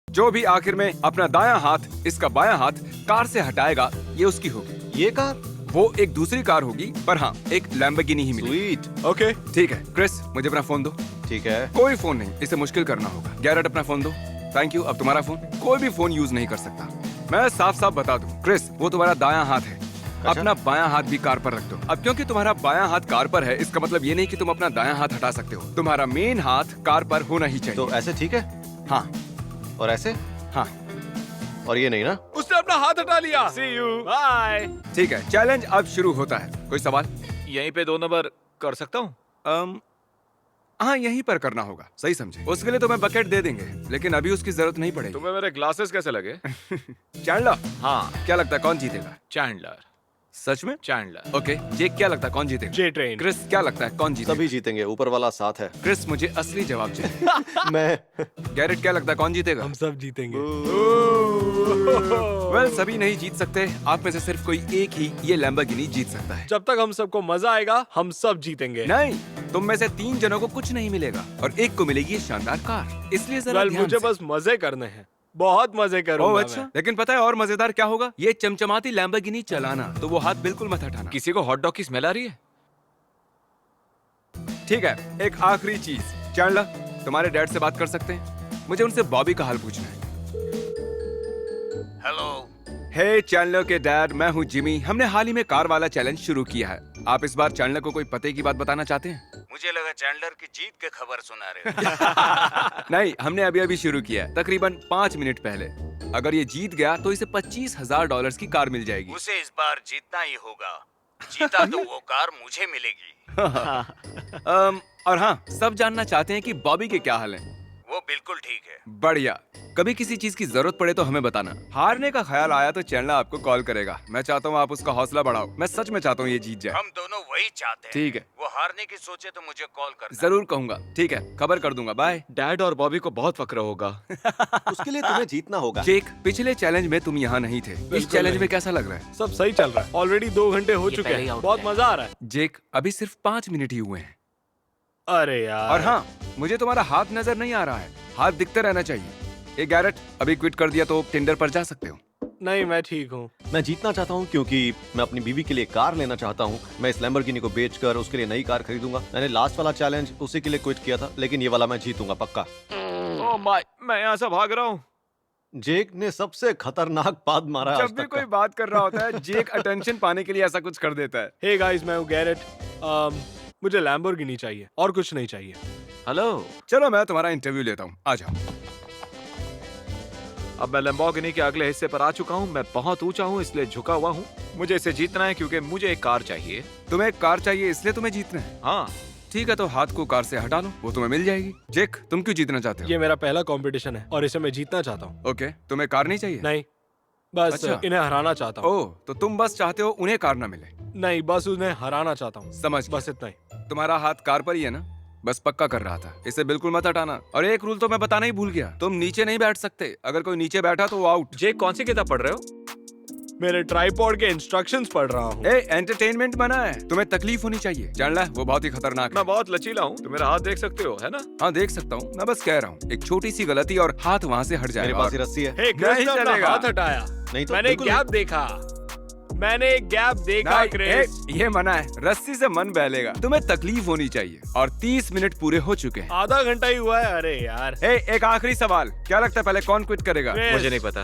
जो भी आखिर में अपना दायां हाथ इसका बायां हाथ कार से हटाएगा, ये उसकी होगी। ये कार? वो एक दूसरी कार होगी, पर हाँ, एक लैम्बोर्गिनी ही मिलेगी। स्वीट। ओके। ठीक है क्रिस, मुझे अपना फोन दो। ठीक है। कोई फोन नहीं, इसे मुश्किल करना होगा। गैरेट, अपना फोन दो। Thank you. अब तुम्हारा फोन कोई भी फोन यूज नहीं कर सकता। मैं साफ साफ बता दूं, क्रिस, वो तुम्हारा दायां हाथ है। अपना बायां हाथ भी कार पर रख दो। अब क्योंकि तुम्हारा बायां हाथ कार पर है, इसका मतलब ये नहीं कि तुम अपना दायां हाथ हटा सकते हो। तुम्हारा मेन हाथ कार पर होना ही चाहिए। तो ऐसे ठीक है? हाँ और ऐसे? हाँ और ये नहीं ना? उसने अपना हाथ हटा लिया। See you. बाय। ठीक है, चैलेंज अब शुरू होता है। कोई सवाल? यहीं पे 2 नंबर कर सकता हूँ? हाँ, यहीं पर करना होगा। सही समझे। उसके लिए तुम्हें बकेट दे देंगे, लेकिन अभी उसकी जरूरत नहीं पड़ेगी। तुम्हें मेरे ग्लासेस कैसे लगे? चैंडलर, हाँ, क्या लगता है कौन जीतेगा? चैंडलर। सच में? चैंडलर। ओके, जेक, क्या लगता है कौन जीतेगा? जे ट्रेन। क्रिस, क्या लगता है कौन जीतेगा? सभी जीतेंगे, ऊपर वाला साथ है। क्रिस, मुझे असली जवाब चाहिए। मैं गैरेट, क्या लगता है कौन जीतेगा? हम सब जीतेंगे। वेल, सभी नहीं जीत सकते। आप में से सिर्फ कोई एक ही ये लैम्बोर्गिनी जीत सकता है। जब तक हम सबको मजा आएगा, हम सब जीतेंगे। नहीं, तुम में से 3 जनों को कुछ नहीं मिलेगा और एक को मिलेगी ये शानदार कार। इसलिए जरा वेल, ध्यान मुझे से। बस मजे करने हैं। बहुत मजे करूंगा ओह अच्छा, मैं। लेकिन पता है और मजेदार क्या होगा? ये चमचमाती लैम्बोर्गिनी चलाना, तो वो हाथ बिल्कुल मत हटाना। किसी को हॉट डॉग की स्मेल आ रही है? ठीक है, एक आखिरी चीज। चैंडलर, तुम्हारे डैड से बात कर सकते हैं? मुझे उनसे बॉबी का हाल पूछना है। हेलो। हे चैंडलर के डैड, मैं हूँ जिमी। हमने हाल ही में कार वाला चैलेंज शुरू किया है। आप इस बार चैंडलर को कोई पते की बात बताना चाहते हैं? मुझे लगा चैंडलर की जीत की खबर सुना रहे हो। नहीं, हमने अभी अभी शुरू किया है, तकरीबन 5 मिनट पहले। अगर ये जीत गया तो इसे $25,000 की कार मिल जाएगी। उसे इस बार जीतना ही होगा। जीता तो वो कार मुझे मिलेगी। और हाँ, सब जानना चाहते हैं कि बॉबी के क्या हाल हैं। वो बिल्कुल ठीक है। बढ़िया। कभी किसी चीज की जरूरत पड़े तो हमें बताना। हारने का ख्याल आया तो चैंडलर आपको कॉल करेगा। मैं चाहता हूँ आप उसका हौसला बढ़ाओ। मैं सच में चाहता हूँ ये जीत जाए। हम दोनों वही चाहते हैं। ठीक है। वो हारने की सोचे तो मुझे कॉल करना। जरूर कहूंगा। ठीक है, खबर कर दूंगा। बाय। डैड और बॉबी को बहुत फक्र होगा। उसके लिए तुम्हें जीतना होगा। जेक, पिछले चैलेंज में तुम यहाँ नहीं थे। इस चैलेंज में नहीं। कैसा लग रहा है? सब सही चल रहा है। ऑलरेडी 2 घंटे हो चुके हैं। बहुत मजा आ रहा है। जेक, अभी सिर्फ 5 मिनट ही हुए हैं। अरे यार। और हाँ, मुझे तुम्हारा हाथ नजर नहीं आ रहा है। हाथ दिखते रहना चाहिए। ए गैरेट, अभी क्विट कर दिया तो टिंडर पर जा सकते हो। नहीं, मैं ठीक हूँ। मैं जीतना चाहता हूँ क्योंकि मैं अपनी बीवी के लिए कार लेना चाहता हूँ। मैं इस लैम्बोर्गिनी को बेचकर उसके लिए नई कार खरीदूंगा। मैंने लास्ट वाला चैलेंज उसी के लिए क्विट किया था, लेकिन ये वाला मैं जीतूंगा पक्का। ओह माय, मैं यहाँ से भाग रहा हूँ। जेक ने सबसे खतरनाक बात मारा है आज जब भी तक कोई का। बात कर रहा होता है, जेक अटेंशन पाने के लिए ऐसा कुछ कर देता है। हे गाइस, मैं हूँ गैरेट। मुझे लैम्बोर्गिनी चाहिए और कुछ नहीं चाहिए। हेलो। चलो, मैं तुम्हारा इंटरव्यू लेता हूँ। आ जाओ। अब मैं लैम्बोर्गिनी के अगले हिस्से पर आ चुका हूँ। मैं बहुत ऊंचा हूँ, इसलिए झुका हुआ हूँ। मुझे इसे जीतना है क्योंकि मुझे एक कार चाहिए। तुम्हें एक कार चाहिए, इसलिए तुम्हें जीतना है। हाँ, ठीक है, तो हाथ को कार से हटा लो, वो तुम्हें मिल जाएगी। जेक, तुम क्यों जीतना चाहते हो? ये मेरा पहला कंपटीशन है और इसे मैं जीतना चाहता हूँ। ओके, तुम्हें कार नहीं चाहिए? नहीं, बस अच्छा। इन्हें हराना चाहता हूँ। ओह, तो तुम बस चाहते हो उन्हें कार ना मिले। नहीं, बस उन्हें हराना चाहता हूँ। समझ गया। बस इतना ही। तुम्हारा हाथ कार पर ही है ना? बस पक्का कर रहा था। इसे बिल्कुल मत हटाना। और एक रूल तो मैं बताना ही भूल गया, तुम नीचे नहीं बैठ सकते। अगर कोई नीचे बैठा तो वो आउट। जे, कौन सी किताब पढ़ रहे हो? मेरे ट्राइपॉड के इंस्ट्रक्शंस पढ़ रहा हूँ। ए, एंटरटेनमेंट बना है, तुम्हें तकलीफ होनी चाहिए। जानला, वो बहुत ही खतरनाक है। मैं बहुत लचीला हूँ, तुम मेरा हाथ देख सकते हो, है ना? हाँ, देख सकता हूँ। मैं बस कह रहा हूँ, एक छोटी सी गलती और हाथ वहाँ से हट मेरे जाएगा। पास ही रस्सी है। हे, क्रिस ने अपना चलेगा। हाथ हटाया। नहीं तो मैंने बिल्कुल गैप देखा। मैंने एक गैप देखा नहीं, क्रिस। ये मना है। रस्सी से मन बहलेगा। तुम्हें तकलीफ होनी चाहिए। और 30 मिनट पूरे हो चुके हैं। आधा घंटा ही हुआ है। अरे यार। एक आखिरी सवाल, क्या लगता है पहले कौन क्विट करेगा? क्रिस। मुझे नहीं पता।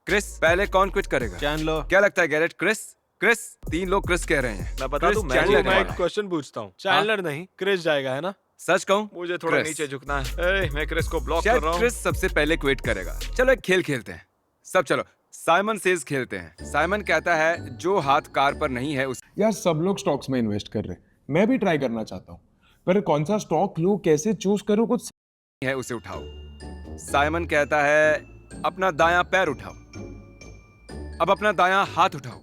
क्रिस, पहले कौन क्विट करेगा? चैंडलर। क्या लगता है गैरेट? क्रिस? क्रिस? 3 लोग क्रिस कह रहे हैं। मैं बता क्रिस दूं, मैं चैंडलर मैं एक करेगा। क्वेश्चन पूछता हूँ। चैंडलर नहीं, क्रिस जाएगा, है ना? सच कहूँ, मुझे थोड़ा क्रिस। नीचे झुकना है। मैं क्रिस को ब्लॉक कर शायद रहा हूँ। क्रिस सबसे पहले क्विट करेगा। चलो एक खेल खेलते हैं। सब चलो, साइमन सेज खेलते हैं। साइमन कहता है जो हाथ कार पर नहीं है उस यार सब लोग स्टॉक्स में इन्वेस्ट कर रहे हैं, मैं भी ट्राई करना चाहता हूँ, पर कौन सा स्टॉक लूं, कैसे चूज करूं, कुछ है उसे उठाओ। साइमन कहता है अपना दायां पैर उठाओ। अब अपना दायां हाथ उठाओ।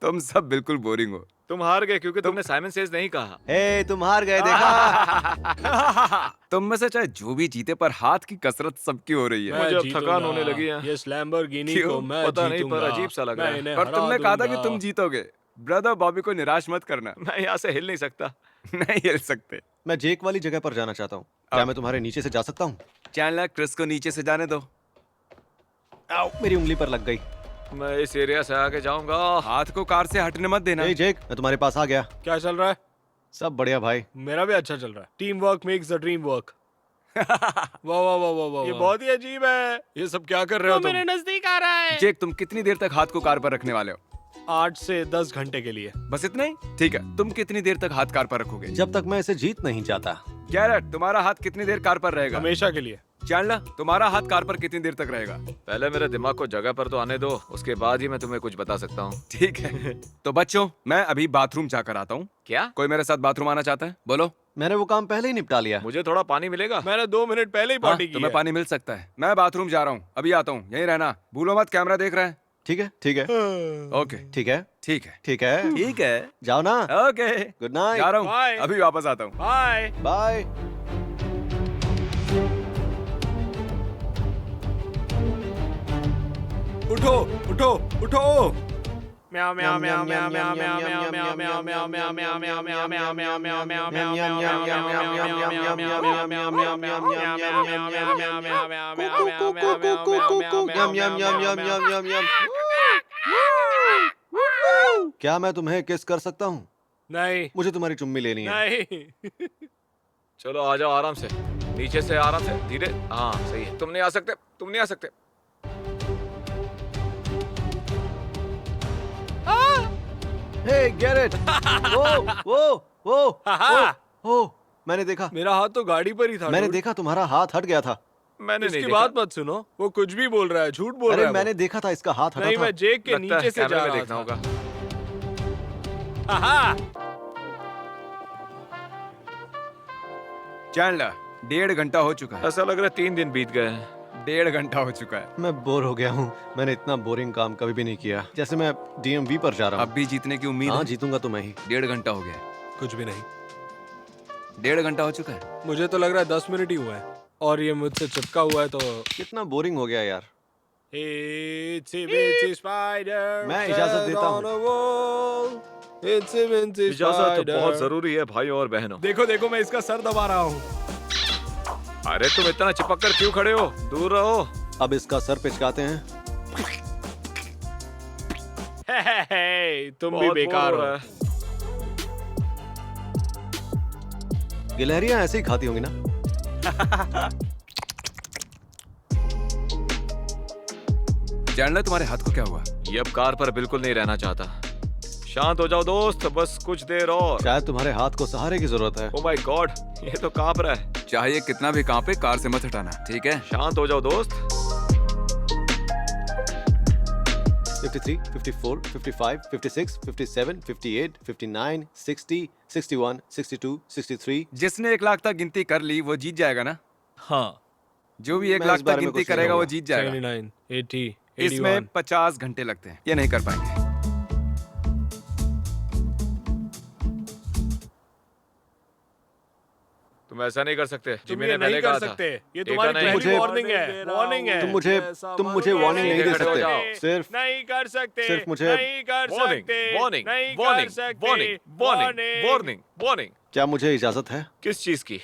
तुम सब बिल्कुल बोरिंग हो। तुम हार गए क्योंकि तुमने साइमन सेज नहीं कहा। हे, तुम हार गए, देखा? तुम में से चाहे जो भी जीते, पर हाथ की कसरत सबकी हो रही है। मुझे अब थकान होने लगी है। ये लैम्बोर्गिनी क्यों? को मैं पता नहीं, जीतूंगा। पर अजीब सा लग रहा है। मैं इन्हें पर हरा तुमने कहा था कि दूंगा। तुम जीतोगे। ब्रदर बॉबी को निराश मत करना। मैं यहाँ से हिल नहीं सकता। नहीं हिल सकते। मैं जेक वाली जगह पर जाना चाहता हूँ। क्या मैं तुम्हारे नीचे से जा सकता हूँ? चैनलर, क्रिस को नीचे से जाने दो। आओ, मेरी उंगली पर लग गई। मैं इस एरिया से आगे जाऊंगा। हाथ को कार से हटने मत देना। हे जेक, मैं तुम्हारे पास आ गया। क्या चल रहा है? सब बढ़िया भाई। मेरा भी अच्छा चल रहा है। Team work makes the dream work. वाह वाह वाह वाह वाह, ये बहुत ही अजीब है। ये सब क्या कर रहे हो तुम? मेरे नजदीक आ रहा है। जेक, तुम कितनी देर तक हाथ को कार पर रखने वाले हो? 8 से 10 घंटे के लिए। बस इतना ही? ठीक है, तुम कितनी देर तक हाथ कार पर रखोगे? जब तक मैं इसे जीत नहीं जाता। गैरेट, तुम्हारा हाथ कितनी देर कार पर रहेगा? हमेशा के लिए। चैनलर, तुम्हारा हाथ कार पर कितनी देर तक रहेगा? पहले मेरे दिमाग को जगह पर तो आने दो, उसके बाद ही मैं तुम्हें कुछ बता सकता हूँ। ठीक है। तो बच्चों, मैं अभी बाथरूम जाकर आता हूँ। क्या? कोई मेरे साथ बाथरूम आना चाहता है? बोलो। मैंने वो काम पहले ही निपटा लिया। मुझे थोड़ा पानी मिलेगा? मैंने 2 मिनट पहले ही हाँ, पार्टी की तुम्हें है। पानी मिल सकता है। मैं बाथरूम जा रहा हूँ, अभी आता हूँ। यहीं रहना, भूलो मत। कैमरा देख रहा है? ठीक है, ठीक है, ओके, ठीक है, ठीक है, ठीक है। ठीक है। जाओ ना। Okay, good night. जा रहा Bye. हूँ, अभी वापस आता हूँ। बाय। बाय। उठो उठो उठो। म्याओ म्याओ म्याओ म्याओ म्याओ म्याओ म्याओ म्याओ म्याओ म्याओ म्याओ म्याओ म्याओ म्याओ म्याओ म्याओ क्या मैं तुम्हें किस कर सकता हूँ? नहीं मुझे तुम्हारी चुम्मी लेनी है। नहीं। चलो आ जाओ आराम से, नीचे से आराम से, धीरे। हाँ सही है। तुम नहीं आ सकते, तुम नहीं आ सकते। हे गैरेट, वो मैंने देखा। मेरा हाथ तो गाड़ी पर ही था। मैंने dude। देखा तुम्हारा हाथ हट गया था। मैंने नहीं इसकी देखा। बात मत सुनो, वो कुछ भी बोल रहा है, झूठ बोल रहा अरे है। मैंने देखा था, इसका हाथ हटा नहीं, था। मैं जेक के लगता है नीचे से कैमरे जा में रहा देखना था। होगा। हाँ। चैनलर, 1.5 घंटा हो चुका है। ऐसा लग रहा है 3 दिन बीत गए हैं। 1.5 घंटा हो चुका है। मैं बोर हो गया हूँ। मैंने इतना बोरिंग काम कभी भी नहीं किया। जैसे मैं DMV पर जा रहा अब हूँ। भी जीतने की उम्मीद हाँ, है? जीतूंगा तो मैं ही। 1.5 घंटा हो गया है। कुछ भी नहीं। 1.5 घंटा हो चुका है। मुझे तो लग रहा है 10 मिनट ही हुआ है और ये मुझसे चिपका हुआ है तो। कितना बोरिंग हो गया यार। Itsy bitsy spider मैं इजाजत देता हूँ। on a wall. Itsy bitsy इजाजत तो spider. बहुत जरूरी है भाई और बहनों। देखो देखो, मैं इसका सर दबा रहा हूँ। अरे तुम इतना चिपक कर क्यों खड़े हो? दूर रहो। अब इसका सर पिचकाते हैं। तुम भी बहुत बेकार बोर हो। रहा है। गिलहरियां ऐसे ही खाती होंगी ना? चैनलर, तुम्हारे हाथ को क्या हुआ? ये अब कार पर बिल्कुल नहीं रहना चाहता। शांत हो जाओ दोस्त, बस कुछ देर और। शायद तुम्हारे हाथ को सहारे की जरूरत है। ओ माय गॉड, ये तो कांप रहा है। चाहे कितना भी कांपे, कार से मत हटाना, ठीक है? शांत हो जाओ दोस्त। 53, 54, 55, 56, 57, 58, 59, 60, 61, 62, 63। जिसने 1 लाख तक गिनती कर ली वो जीत जाएगा ना? हाँ। जो भी 1 मैं लाख इस बारे तक में गिनती कुछ नहीं करेगा वो कहूंगा। जीत जाएगा। 79, 80, इसमें 81। 50 घंटे लगते हैं, ये नहीं कर पाएंगे। तुम ऐसा नहीं कर सकते। तुम जिमी ये ने नहीं पहले कर कहा था। सकते। ये देखा तुम्हारी नहीं? पहली मुझे- वार्निंग है। वार्निंग है। तुम मुझे वार्निंग नहीं दे खड़े हो जाओ। सकते। सिर्फ नहीं कर सकते। सिर्फ मुझे- नहीं कर वार्निंग, सकते। वार्निंग, नहीं कर वार्निंग, सकते। Warning, warning, warning, warning. क्या मुझे इजाजत है किस चीज की?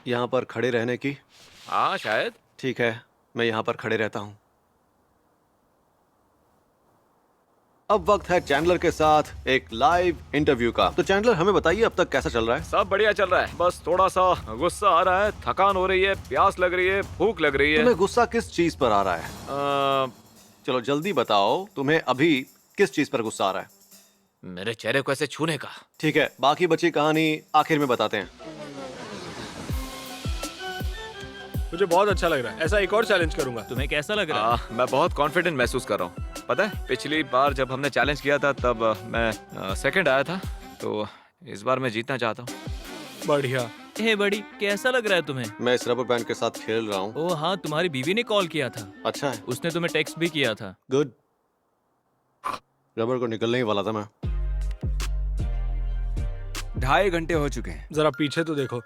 यहाँ पर खड़े रहने की? हाँ शायद। ठीक है, मैं यहाँ पर खड़े रहता हूँ। अब वक्त है चैंडलर के साथ एक लाइव इंटरव्यू का। तो चैंडलर, हमें बताइए अब तक कैसा चल रहा है? सब बढ़िया चल रहा है, बस थोड़ा सा गुस्सा आ रहा है, थकान हो रही है, प्यास लग रही है, भूख लग रही है। तुम्हें गुस्सा किस चीज पर आ रहा है? चलो जल्दी बताओ, तुम्हें अभी किस चीज पर गुस्सा आ रहा है? मेरे चेहरे को ऐसे छूने का। ठीक है, बाकी बची कहानी आखिर में बताते हैं। मुझे बहुत अच्छा लग रहा है। ऐसा एक और चैलेंज करूंगा। तुम्हें कैसा लग रहा है? मैं बहुत कॉन्फिडेंट महसूस कर रहा हूँ। पता है, पिछली बार जब हमने चैलेंज किया था तब मैं सेकंड आया था, तो इस बार मैं जीतना चाहता हूँ। बढ़िया। हे बड़ी, कैसा लग रहा है तुम्हें? मैं इस रबर बैंड के साथ खेल रहा हूँ। ओ हाँ, तुम्हारी बीवी ने कॉल किया था। अच्छा है, उसने तुम्हें टेक्स्ट भी किया था। गुड। रबर को निकलने ही वाला था मैं। 2.5 घंटे हो चुके हैं। जरा पीछे तो देखो,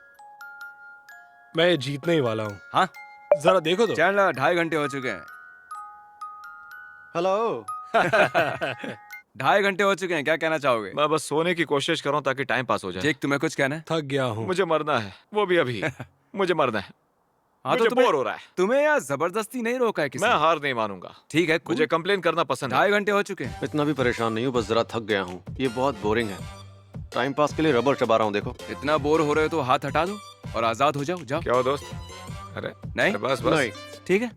मैं ये जीतने ही वाला हूँ। हाँ? जरा देखो तो। चैनलर, 2.5 घंटे हो चुके हैं। हेलो। 2.5 घंटे हो चुके हैं, क्या कहना चाहोगे? मैं बस सोने की कोशिश कर रहा हूँ ताकि टाइम पास हो जाए। जेक, तुम्हें कुछ कहना है? थक गया हूँ। मुझे मरना है, वो भी अभी। मुझे मरना है। हाँ तो मुझे तुम्हें बोर हो रहा है। तुम्हें यार जबरदस्ती नहीं रोका है किसी मैं ने। हार नहीं मानूंगा। ठीक है मुझे कंप्लेन करना पसंद है। 2.5 घंटे हो चुके हैं। इतना भी परेशान नहीं हूँ, बस जरा थक गया हूँ। ये बहुत बोरिंग है। टाइम पास के लिए रबर चबा रहा हूँ, देखो। इतना बोर हो रहे हो तो हाथ हटा दो और आजाद हो जाओ। जाओ। क्या हो दोस्त? अरे नहीं बस बस। नहीं, ठीक है।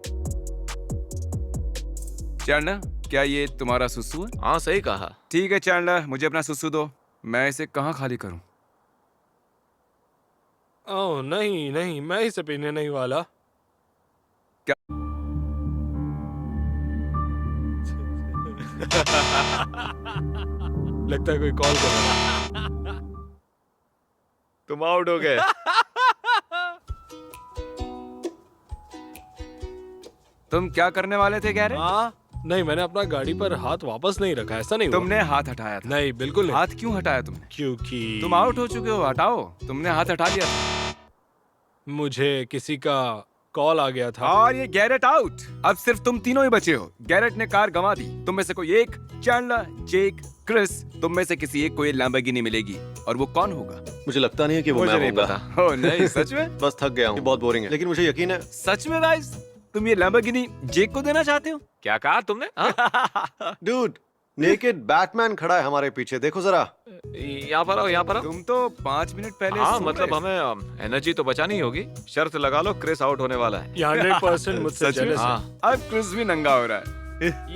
चैंडलर, क्या ये तुम्हारा सुसु है? हाँ सही कहा। ठीक है चैंडलर, मुझे अपना सुसु दो। मैं इसे कहाँ खाली करूँ? ओह नहीं नहीं, मैं इसे पीने नहीं वाला। क्या? लगता है कोई कॉल कर रहा है। तुम आउट हो गए। तुम क्या करने वाले थे गैरेट? हाँ नहीं, मैंने अपना गाड़ी पर हाथ वापस नहीं रखा, ऐसा नहीं हुआ। तुमने हाथ हटाया था। नहीं बिल्कुल नहीं। हाथ क्यों हटाया तुमने? क्योंकि तुम आउट हो चुके हो, हटाओ। तुमने हाथ हटा लिया था। मुझे किसी का कॉल आ गया था। और ये गैरेट आउट। अब सिर्फ तुम तीनों ही बचे हो। गैरेट ने कार गंवा दी। तुम में से कोई एक, चैंडलर, जेक, क्रिस, तुम में से किसी एक को ये लैम्बोर्गिनी मिलेगी। और वो कौन होगा? मुझे लगता नहीं है कि वो मुझे मैं नहीं होऊंगा। पता। ओह नहीं, सच में? बस थक गया हूँ, ये बहुत बोरिंग है। लेकिन मुझे यकीन है। सच में गाइस, तुम ये लैम्बोर्गिनी जेक को देना चाहते हो? क्या कहा तुमने? हाँ? डूड, नेकेड बैटमैन खड़ा है हमारे पीछे, देखो जरा। यहाँ पर आओ, यहाँ पर आओ। तुम तो 5 मिनट पहले हाँ सो मतलब रहे हमें एनर्जी तो बचानी होगी। शर्त लगा लो, क्रिस आउट होने वाला है। ये 100% मुझसे सच में? jealous है। हाँ थे। अब क्रिस भी नंगा हो रहा है।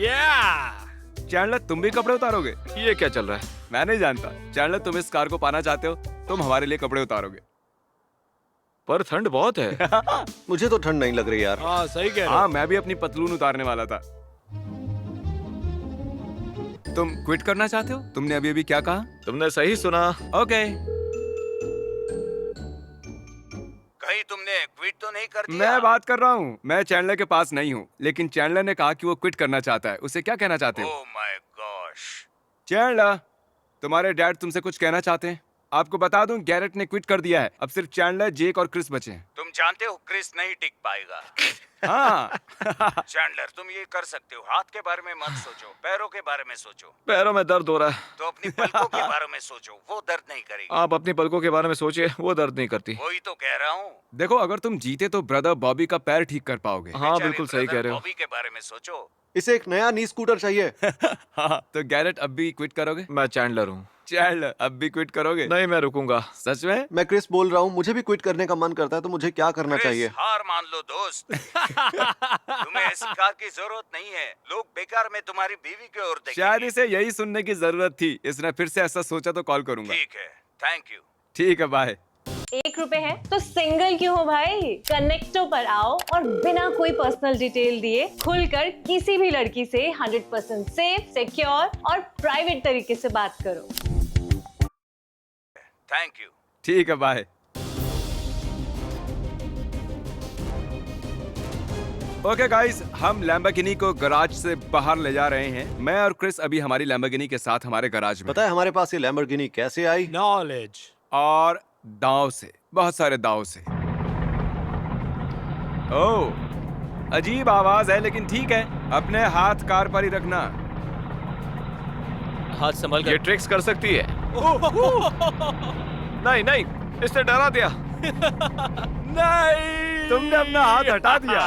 Yeah! चैंडलर, तुम भी कपड़े उतारोगे? ये क्या चल रहा है? मैं नहीं जानता। चैंडलर, तुम इस कार को पाना चाहते हो, तुम हमारे लिए कपड़े उतारोगे। पर ठंड बहुत है। मुझे तो ठंड नहीं लग रही यार। हाँ सही कह रहे हाँ, हो। मैं भी अपनी पतलून उतारने वाला था। तुम क्विट करना चाहते हो? तुमने अभी अभी क्या कहा? तुमने सही सुना। ओके। कहीं तुमने क्विट तो नहीं कर दिया? मैं बात कर रहा हूँ। मैं चैंडलर के पास नहीं हूँ, लेकिन चैंडलर ने कहा कि वो क्विट करना चाहता है। उसे क्या कहना चाहते हो? Oh my gosh. चैंडलर, तुम्हारे डैड तुमसे कुछ कहना चाहते हैं। आपको बता दूं, गैरेट ने क्विट कर दिया है। अब सिर्फ चैंडलर, जेक और क्रिस बचे हैं। तुम जानते हो क्रिस नहीं टिक पाएगा। हाँ। चैंडलर, तुम ये कर सकते हो। हाथ के बारे में मत सोचो, पैरों के बारे में सोचो। पैरों में दर्द हो रहा है। तो अपनी पलकों के बारे में सोचो, वो दर्द नहीं करेगी। आप अपनी पलकों के बारे में सोचिए, वो दर्द नहीं करती। वही तो कह रहा हूँ। देखो, अगर तुम जीते तो ब्रदर बॉबी का पैर ठीक कर पाओगे। हाँ बेचारे बिल्कुल सही ब्रदर कह रहे हो। बॉबी के बारे में सोचो। इसे एक नया नी स्कूटर चाहिए। हाँ, तो गैरेट अब भी क्विट करोगे? मैं चैंडलर हूँ। चैंडलर, अब भी क्विट करोगे? नहीं, मैं रुकूंगा। सच में? मैं क्रिस बोल रहा हूँ, मुझे भी क्विट करने का मन करता है, तो मुझे क्या करना क्रिस, चाहिए? हार मान लो दोस्त। तुम्हें ऐसी कार की जरूरत नहीं है। लोग बेकार में तुम्हारी बीवी की ओर देखेंगे। शायद इसे यही सुनने की जरूरत थी। इसने फिर से ऐसा सोचा तो कॉल करूंगा। ठीक है, थैंक यू। ठीक है, बाय। 1 रुपए है तो सिंगल क्यों हो भाई? कनेक्टो पर आओ और बिना कोई पर्सनल डिटेल दिए खुलकर किसी भी लड़की से 100% सेफ, सिक्योर और प्राइवेट तरीके से बात करो। Thank you. ठीक है, बाय। ओके गाइस, हम लैम्बोर्गिनी को गराज से बाहर ले जा रहे हैं। मैं और क्रिस अभी हमारी लैम्बोर्गिनी के साथ हमारे गराज में। पता है हमारे पास ये लैम्बोर्गिनी कैसे आई? नॉलेज। और दाव से, बहुत सारे दाव से। ओह, अजीब आवाज है, लेकिन ठीक है। अपने हाथ कार पर ही रखना। हाथ संभाल ये कर। ट्रिक्स कर सकती है। नहीं नहीं, इसने डरा दिया। नहीं, तुमने अपना हाथ हटा दिया।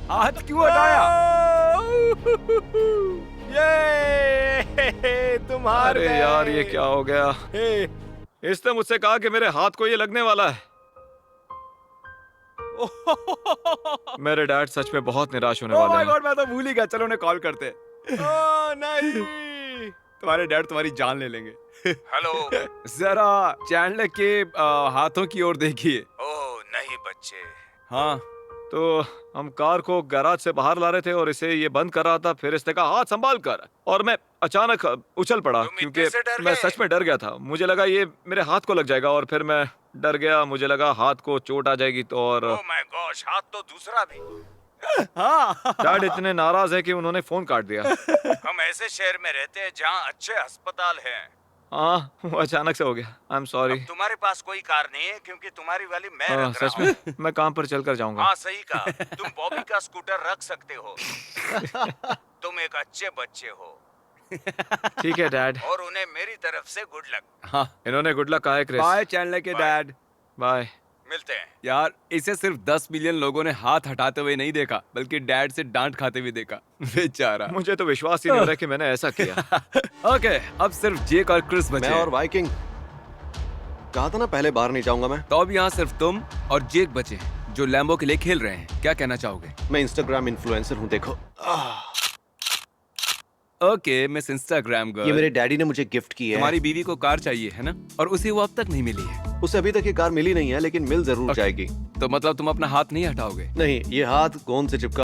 हाथ क्यों हटाया? ये तुम हार अरे गए। यार, ये क्या हो गया? हे, इसने मुझसे कहा कि मेरे हाथ को ये लगने वाला है। मेरे डैड सच में बहुत निराश होने ओह वाले माय हैं। गॉड, मैं तो भूल ही गया। चलो उन्हें कॉल करते हैं। ओह, नहीं। तुम्हारे डैड तुम्हारी जान ले लेंगे। हेलो। जरा चैंडलर के हाथों की ओर देखिए। ओह नहीं बच्चे। हाँ, तो हम कार को गैराज से बाहर ला रहे थे और इसे ये बंद कर रहा था। फिर इसने कहा हाथ संभाल कर, और मैं अचानक उछल पड़ा तुम क्योंकि इतने से डर मैं गए? सच में डर गया था। मुझे लगा ये मेरे हाथ को लग जाएगा, और फिर मैं डर गया। मुझे लगा हाथ को चोट आ जाएगी तो। और ओह माय गॉश, हाथ तो दूसरा भी। हाँ। डैड इतने नाराज है कि उन्होंने फोन काट दिया। हम ऐसे शहर में रहते हैं जहाँ अच्छे अस्पताल हैं। हाँ, वो अचानक से हो गया। I am sorry. अब तुम्हारे पास कोई कार नहीं है क्योंकि तुम्हारी वाली मैं रख सच रहा हूँ। में मैं काम पर चल कर जाऊंगा। हाँ सही कहा। तुम बॉबी का स्कूटर रख सकते हो। तुम एक अच्छे बच्चे हो ठीक है डैड। और उन्हें मेरी तरफ से गुड लक। हाँ, इन्होंने गुड लक कहा है क्रिस। बाय चैंडलर के बाय। डैड। बाय। मिलते हैं। यार इसे सिर्फ 10 मिलियन लोगों ने हाथ हटाते हुए नहीं देखा, बल्कि डैड से डांट खाते हुए देखा। बेचारा। मुझे तो विश्वास ही नहीं हो रहा कि मैंने ऐसा किया। ओके, अब सिर्फ जेक और क्रिस बचे मैं हैं। और वाइकिंग, कहा था ना पहले बाहर नहीं जाऊंगा मैं। तो अब यहाँ सिर्फ तुम और जेक बचे हैं जो लैम्बो के लिए खेल रहे हैं। क्या कहना चाहोगे? मैं इंस्टाग्राम इन्फ्लुएंसर हूँ, देखो। ओके मिस इंस्टाग्राम गर्ल, ये मेरे डैडी ने मुझे गिफ्ट की है। तुम्हारी बीवी को कार चाहिए है ना, और उसे वो अब तक नहीं मिली है। उसे अभी तक ये कार मिली नहीं है, लेकिन मिल जरूर Okay. जाएगी। तो मतलब तुम अपना हाथ नहीं हटाओगे? नहीं, ये हाथ गोंद से चिपका